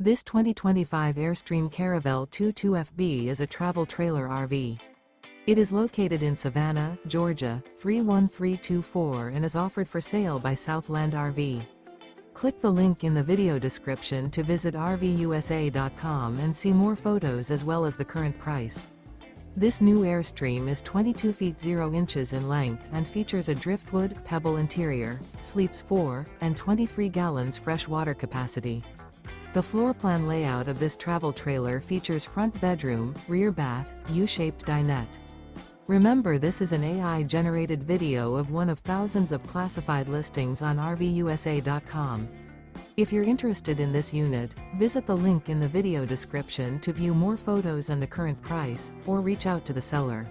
This 2025 Airstream Caravel 22FB is a travel trailer RV. It is located in Savannah, Georgia, 31324 and is offered for sale by Southland RV. Click the link in the video description to visit RVUSA.com and see more photos as well as the current price. This new Airstream is 22 feet 0 inches in length and features a Driftwood, Pebble interior, sleeps 4, and 23 gallons fresh water capacity. The floor plan layout of this travel trailer features front bedroom, rear bath, U-shaped dinette. Remember, this is an AI-generated video of one of thousands of classified listings on RVUSA.com. If you're interested in this unit, visit the link in the video description to view more photos and the current price, or reach out to the seller.